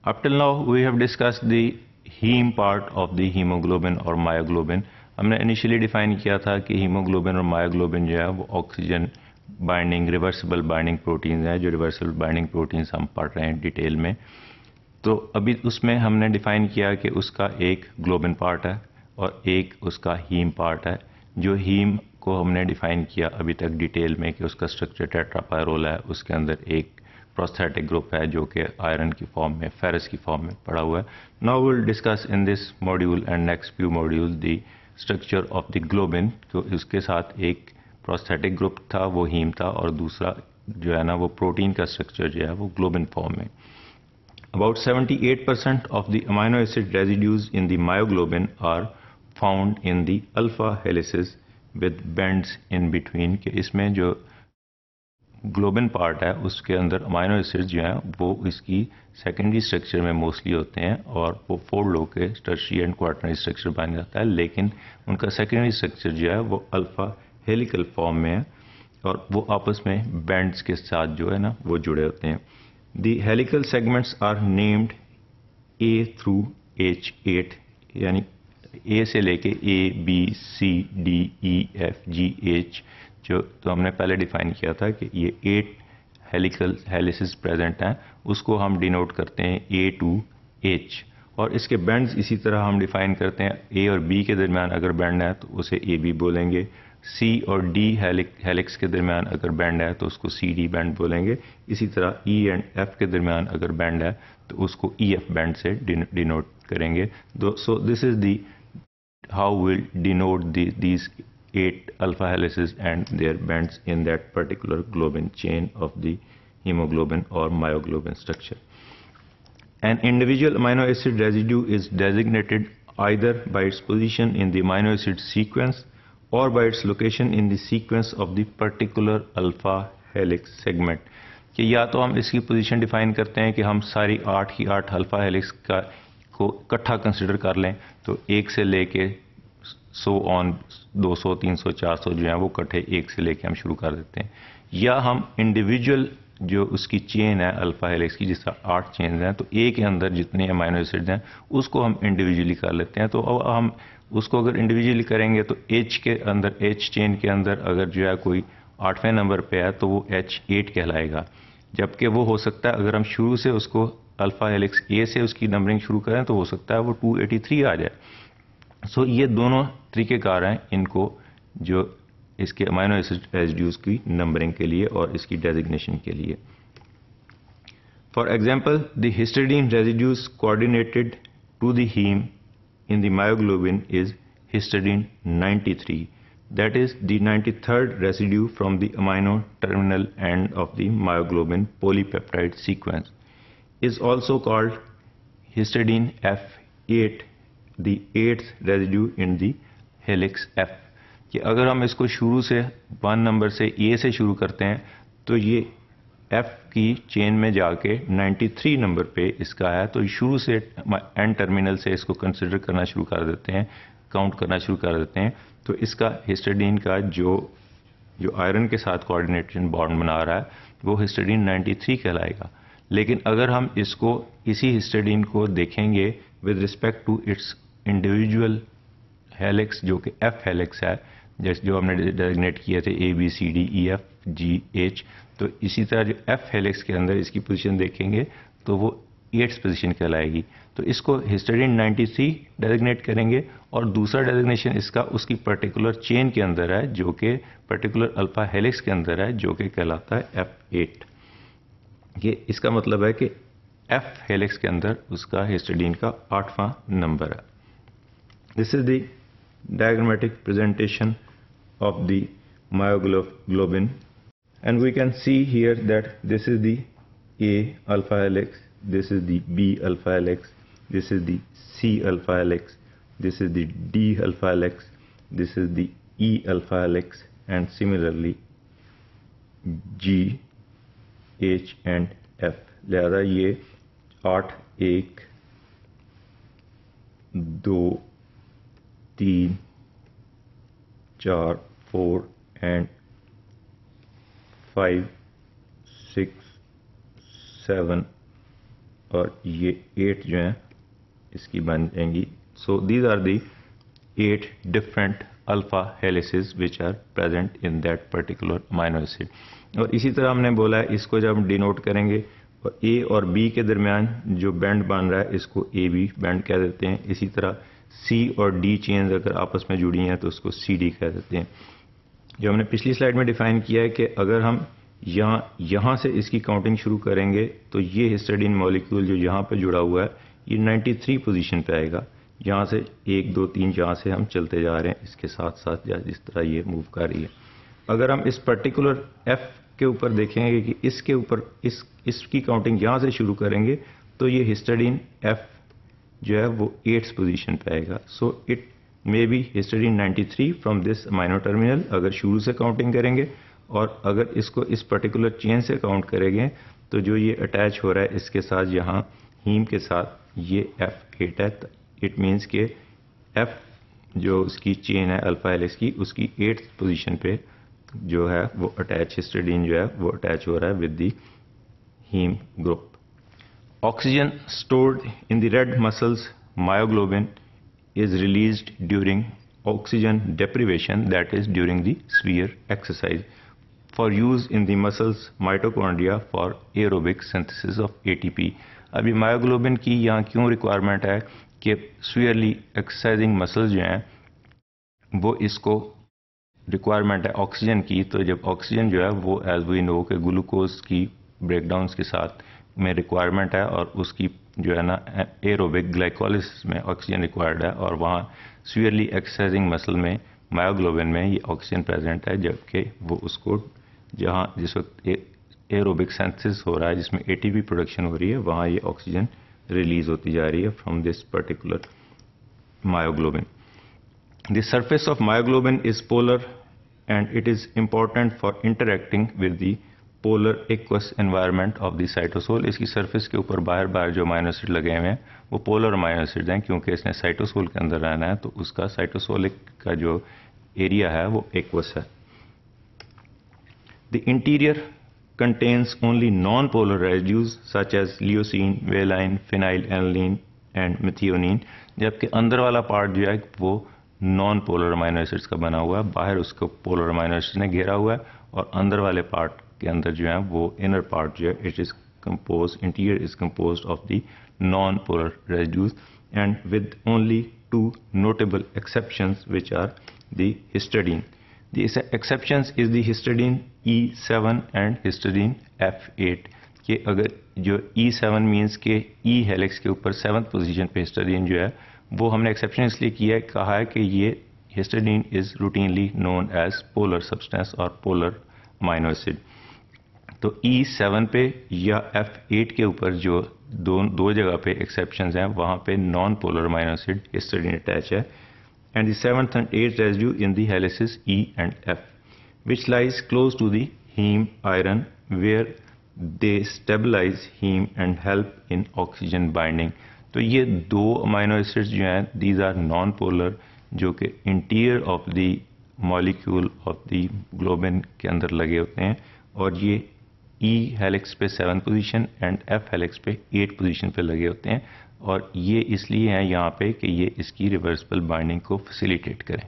Up till now we have discussed the heme part of the hemoglobin और myoglobin. हमने initially define किया था कि हीमोग्लोबिन और मायोग्लोबिन जो है वो oxygen binding reversible binding proteins हैं, जो रिवर्सिबल बाइंडिंग प्रोटीन्स हम पढ़ रहे हैं डिटेल में। तो अभी उसमें हमने डिफाइन किया कि उसका एक ग्लोबिन पार्ट है और एक उसका हीम पार्ट है। जो हीम को हमने डिफाइन किया अभी तक डिटेल में कि उसका स्ट्रक्चर टेट्रापायरोल है, उसके अंदर एक प्रोस्थेटिक ग्रुप है जो कि आयरन की फॉर्म में, फेरस की फॉर्म में पड़ा हुआ है। Now will discuss in this module and next few module the structure of the globin. तो इसके साथ एक प्रोस्थेटिक ग्रुप था, वो हीम था, और दूसरा जो है ना वो प्रोटीन का स्ट्रक्चर जो है वो ग्लोबिन फॉर्म में। About 78% of the amino acid residues in the myoglobin are found in the alpha helices with bends in between। के इसमें जो ग्लोबिन पार्ट है उसके अंदर अमाइनो एसिड्स जो हैं वो इसकी सेकेंडरी स्ट्रक्चर में मोस्टली होते हैं और वो फोल्ड होकर टर्शियरी एंड क्वार्टरनरी स्ट्रक्चर बन जाता है, लेकिन उनका सेकेंडरी स्ट्रक्चर जो है वो अल्फा हेलिकल फॉर्म में है और वो आपस में बैंड्स के साथ जो है ना वो जुड़े होते हैं। The helical segments are named A through H8, यानी A से लेके A, B, C, D, E, F, G, H, जो तो हमने पहले डिफाइन किया था कि ये 8 हेलिकल हेलिसेस प्रेजेंट हैं, उसको हम डिनोट करते हैं A to H। और इसके बैंड्स इसी तरह हम डिफाइन करते हैं, A और B के दरमियान अगर बैंड है तो उसे AB बोलेंगे, C और D हेलिक्स के दरमियान अगर बैंड है तो उसको CD बैंड बोलेंगे। इसी तरह E एंड F के दरमियान अगर बैंड है तो उसको EF बैंड से डिनोट करेंगे। So this is the how will denote these 8 alpha helices and their bands in that particular globin chain of the hemoglobin or myoglobin structure. An individual amino acid residue is designated either by its position in the amino acid sequence or by its location in the sequence of the particular alpha helix segment। कि या तो हम इसकी position define करते हैं कि हम सारी 8 की 8 अल्फा हेलिक्स का को इकट्ठा कंसिडर कर लें, तो 1 से लेके 100 ऑन 200 300 400 जो हैं वो इकट्ठे 1 से लेके हम शुरू कर देते हैं, या हम इंडिविजुअल जो उसकी चेन है अल्फा हेलिक्स की, जिस तरह 8 चेन हैं तो ए के अंदर जितने अमाइनो एसिड्स हैं उसको हम इंडिविजुअली कर लेते हैं। तो अब हम उसको अगर इंडिविजुअली करेंगे तो एच के अंदर, एच चेन के अंदर अगर जो है कोई 8वें नंबर पे है तो वो H8 कहलाएगा, जबकि वो हो सकता है अगर हम शुरू से उसको अल्फा हेलिक्स ए से उसकी नंबरिंग शुरू करें तो हो सकता है वो 283 आ जाए। सो ये दोनों तरीक़ेकार हैं इनको जो इसके अमाइनो एसिड रेजिड्यूज की नंबरिंग के लिए और इसकी डेजिग्नेशन के लिए। For example the histidine residues coordinated to the heme in the myoglobin is histidine 93, that is the 93rd residue from the amino terminal end of the myoglobin polypeptide sequence, is also called histidine F8, the 8th residue in the helix F। कि अगर हम इसको शुरू से 1 number से A से शुरू करते हैं तो ये F की चेन में जाके 93 नंबर पे इसका है, तो शुरू से एंड टर्मिनल से इसको कंसिडर करना शुरू कर देते हैं, काउंट करना शुरू कर देते हैं। तो इसका हिस्टिडीन का जो आयरन के साथ कोऑर्डिनेशन बॉन्ड बना रहा है वो हिस्टिडीन 93 कहलाएगा। लेकिन अगर हम इसको इसी हिस्टिडीन को देखेंगे with respect to its individual helix जो कि F हेलिक्स है, जैसे जो हमने डेजिग्नेट किए थे A B C D E F G H, तो इसी तरह जो F हेलिक्स के अंदर इसकी पोजीशन देखेंगे तो वो 8th पोजीशन कहलाएगी। तो इसको हिस्टिडीन 93 डेजिग्नेट करेंगे और दूसरा डेजिग्नेशन इसका उसकी पर्टिकुलर चेन के अंदर है जो कि पर्टिकुलर अल्फा हेलिक्स के अंदर है जो कि कहलाता है F8। ये इसका मतलब है कि F हेलिक्स के अंदर उसका हिस्टिडीन का 8वां नंबर है। This is the diagrammatic presentation of the myoglobin, and we can see here that this is the A alpha helix, this is the B alpha helix, this is the C alpha helix, this is the D alpha helix, this is the E alpha helix, and similarly G, H and F। लिहाजा ये 8 1 2 3 4 4 and 5 6 7 और ये 8 जो है इसकी बन जाएंगी। So these are the 8 different alpha helices which are present in that particular amino acid. और इसी तरह हमने बोला है इसको जब हम डिनोट करेंगे और ए और बी के दरमियान जो बैंड बन रहा है इसको ए बी बैंड कह देते हैं। इसी तरह सी और डी चेन्स अगर आपस में जुड़ी हैं तो उसको सी डी कह देते हैं। जो हमने पिछली स्लाइड में डिफाइन किया है कि अगर हम यहाँ से इसकी काउंटिंग शुरू करेंगे तो ये हिस्टिडीन मॉलिक्यूल जो यहाँ पे जुड़ा हुआ है ये 93 पोजीशन पे आएगा। यहाँ से 1 2 3 जहाँ से हम चलते जा रहे हैं इसके साथ साथ जिस तरह ये मूव कर रही है। अगर हम इस पर्टिकुलर एफ के ऊपर देखेंगे कि इसके ऊपर इसकी काउंटिंग यहाँ से शुरू करेंगे तो ये हिस्टिडीन एफ जो है वो 8th पोजीशन पे आएगा। So it may be histidine 93 from this amino terminal अगर शुरू से काउंटिंग करेंगे, और अगर इसको इस पर्टिकुलर चेन से काउंट करेंगे तो जो ये अटैच हो रहा है इसके साथ यहाँ हीम के साथ ये F8 है। इट मीन्स के F जो उसकी चेन है अल्फा हेलिक्स की उसकी 8th पोजीशन पे जो है वो अटैच हिस्टिडीन जो है वो अटैच हो रहा है with the heme group. Oxygen stored in the red muscles myoglobin is released during oxygen deprivation, that is during the sphere exercise, for use in the muscles mitochondria for aerobic synthesis of ATP। अभी myoglobin की यहाँ क्यों requirement है कि स्फीयरली exercising muscles जो हैं वो इसको रिक्वायरमेंट है ऑक्सीजन की। तो जब ऑक्सीजन जो है वो एज वी नो के ग्लूकोज की ब्रेकडाउन्स के साथ में रिक्वायरमेंट है और उसकी जो है ना एरोबिक ग्लाइकोलिसिस में ऑक्सीजन रिक्वायर्ड है, और वहाँ स्फीयरली एक्सरसाइजिंग मसल में मायोग्लोबिन में ये ऑक्सीजन प्रेजेंट है, जबकि वो उसको जहाँ जिस वक्त एरोबिक सिंथेसिस हो रहा है जिसमें एटीपी प्रोडक्शन हो रही है वहाँ ये ऑक्सीजन रिलीज होती जा रही है from this particular myoglobin. The surface of myoglobin is polar and it is important for interacting with the polar aqueous environment of the cytosol। इसकी सरफेस के ऊपर बाहर बाहर जो अमाइनो एसिड लगे हुए हैं वो पोलर अमाइनो एसिड हैं, क्योंकि इसने साइटोसोल के अंदर रहना है तो उसका साइटोसोलिक का जो एरिया है वो एक्वस है। The interior contains only non-polar residues such as leucine, valine, phenylalanine and methionine, जबकि अंदर वाला पार्ट जो है वो नॉन पोलर अमाइनो एसिड्स का बना हुआ है। बाहर उसको पोलर अमाइनो एसिड्स ने घेरा हुआ है और अंदर वाले पार्ट के अंदर जो है वो इनर पार्ट जो है it is compose interior is composed of the non polar residues and with only 2 notable exceptions which are the histidine. The exceptions is the histidine E7 and histidine F8 कि अगर जो E7 means के E helix के ऊपर 7th position पे histidine जो है वो हमने एक्सेप्शन इसलिए किया है, कहा है कि ये histidine is routinely known as polar substance और पोलर अमाइनो एसिड। तो E7 पे या F8 के ऊपर जो दो जगह पे एक्सेप्शंस हैं वहाँ पे non polar amino acid histidine attach है। And the 7th and 8th residue in the helices E and F which lies close to the heme iron where they stabilize heme and help in oxygen binding। तो ये 2 amino acids जो हैं these are non polar जो कि interior of the molecule of the globin के अंदर लगे होते हैं, और ये E हेलिक्स पे 7th position and F helix पे 8th पोजीशन पे लगे होते हैं, और ये इसलिए हैं यहाँ पे कि ये इसकी रिवर्सिबल बाइंडिंग को फैसिलिटेट करें।